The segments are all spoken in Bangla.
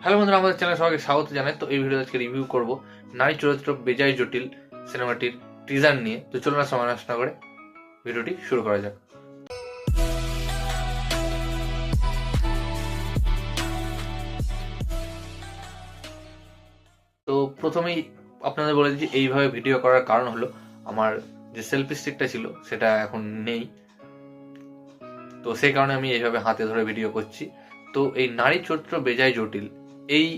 হ্যালো বন্ধুরা, আমাদের চ্যানেলে সবাইকে স্বাগত জানাই। তো এই ভিডিও আজকে রিভিউ করব নারী চরিত্র বেজায় জটিল সিনেমাটির টিজার নিয়ে। তো চলুন আর সময় নষ্ট না করে ভিডিওটি শুরু করা যাক। তো প্রথমেই আপনাদের বলে দিচ্ছি, এইভাবে ভিডিও করার কারণ হলো আমার যে সেলফি স্টিকটা ছিল সেটা এখন নেই, তো সেই কারণে আমি এইভাবে হাতে ধরে ভিডিও করছি। তো এই নারী চরিত্র বেজায় জটিল এই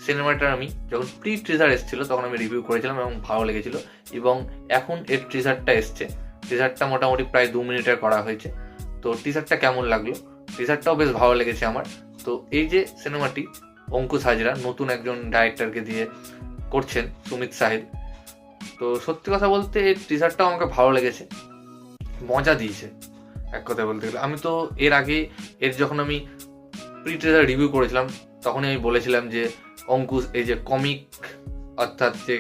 সিনেমাটার আমি যখন প্রি ট্রিজার এসেছিল তখন আমি রিভিউ করেছিলাম এবং ভালো লেগেছিল, এবং এখন এর ট্রিজারটা এসছে। ট্রিজারটা মোটামুটি প্রায় 2 মিনিটের করা হয়েছে। তো টিজারটা কেমন লাগলো? টিজারটাও বেশ ভালো লেগেছে আমার। তো এই যে সিনেমাটি অঙ্কুশ হাজরা নতুন একজন ডাইরেক্টরকে দিয়ে করছেন, সুমিত সাহিল। তো সত্যি কথা বলতে এই টিজারটাও আমাকে ভালো লেগেছে, মজা দিয়েছে এক কথা বলতে গেলে। আমি তো এর আগে যখন আমি প্রি ট্রেলার রিভিউ করেছিলাম তখনই আমি বলেছিলাম যে অঙ্কুশ এই যে কমিক অর্থাৎ যে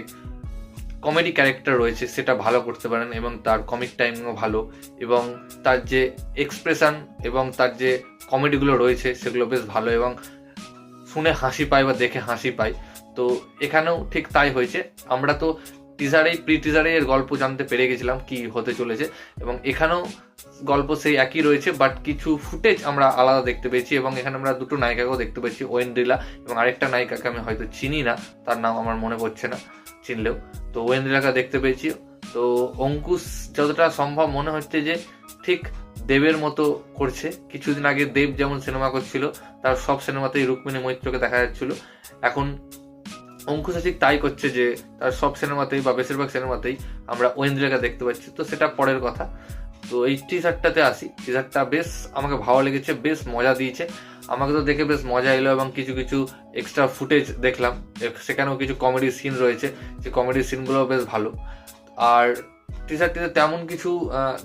কমেডি ক্যারেক্টার রয়েছে সেটা ভালো করতে পারেন, এবং তার কমিক টাইমিংও ভালো, এবং তার যে এক্সপ্রেশন এবং তার যে কমেডিগুলো রয়েছে সেগুলো বেশ ভালো, এবং শুনে হাসি পায় বা দেখে হাসি পায়। তো এখানেও ঠিক তাই হয়েছে। আমরা তো প্রি টিজারেই এর গল্প জানতে পেরে গেছিলাম কি হতে চলেছে, এবং এখানেও গল্প সেই একই রয়েছে, বাট কিছু ফুটেজ আমরা আলাদা দেখতে পেয়েছি। এবং এখানে আমরা দুটো নায়িকাকেও দেখতে পেয়েছি, ওয়েন্দ্রিলা এবং আরেকটা নায়িকাকে আমি হয়তো চিনি না, তার নাম আমার মনে পড়ছে না, চিনলেও। তো ওয়েন্দ্রিলাকে দেখতে পেয়েছি। তো অঙ্কুশ যতটা সম্ভব মনে হচ্ছে যে ঠিক দেবের মতো করছে। কিছুদিন আগে দেব যেমন সিনেমা করছিল, তার সব সিনেমাতেই রুক্মিণী মৈত্রকে দেখা যাচ্ছিল, এখন অঙ্কুশ ঠিক তাই করছে যে তার সব সিনেমাতেই বা বেশিরভাগ সিনেমাতেই আমরা ওয়েন্দ্রিলাকে দেখতে পাচ্ছি। তো সেটা পরের কথা। তো এই টিজারটাতে আসি। টিজারটা বেশ আমাকে ভালো লেগেছে, বেশ মজা দিয়েছে। আমাকে তো দেখে বেশ মজা এলো, এবং কিছু কিছু এক্সট্রা ফুটেজ দেখলাম, সেখানেও কিছু কমেডি সিন রয়েছে, যে কমেডি সিনগুলো বেশ ভালো। আর টিজারটিতে তেমন কিছু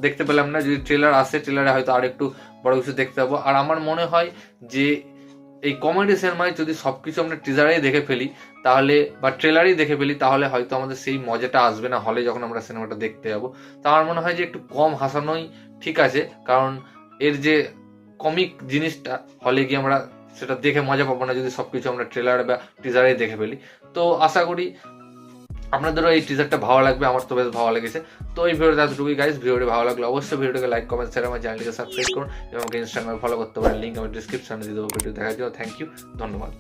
দেখতে পেলাম না। যদি ট্রেলার আসে, ট্রেলারে হয়তো আর একটু বড় কিছু দেখতে পাবো। আর আমার মনে হয় যে এই কমেডি সিনেমায় যদি সবকিছু আমরা টিজারেই দেখে ফেলি তাহলে, বা ট্রেলারেই দেখে ফেলি, তাহলে হয়তো আমাদের সেই মজাটা আসবে না হলে যখন আমরা সিনেমাটা দেখতে যাবো। তা আমার মনে হয় যে একটু কম হাসানোই ঠিক আছে, কারণ এর যে কমিক জিনিসটা হলে গিয়ে আমরা সেটা দেখে মজা পাবো না যদি সবকিছু আমরা ট্রেলার বা টিজারেই দেখে ফেলি। তো আশা করি আপনাদেরও এই টিজারটা ভালো লাগবে, আমার তো বেশ ভালো লেগেছে। তো এই ভিডিওটা এতটুকুই গাইস। ভিডিওটি ভালো লাগলে অবশ্যই ভিডিওটাকে লাইক, কমেন্ট, শেয়ার, আমার চ্যানেলটিকে সাবস্ক্রাইব করুন, এবং আমাকে ইনস্টাগ্রামে ফলো করতে পারেন, লিঙ্ক আমি ডিসক্রিপশনে দিয়ে দেবো। ভিডিও দেখার জন্য থ্যাংক ইউ, ধন্যবাদ।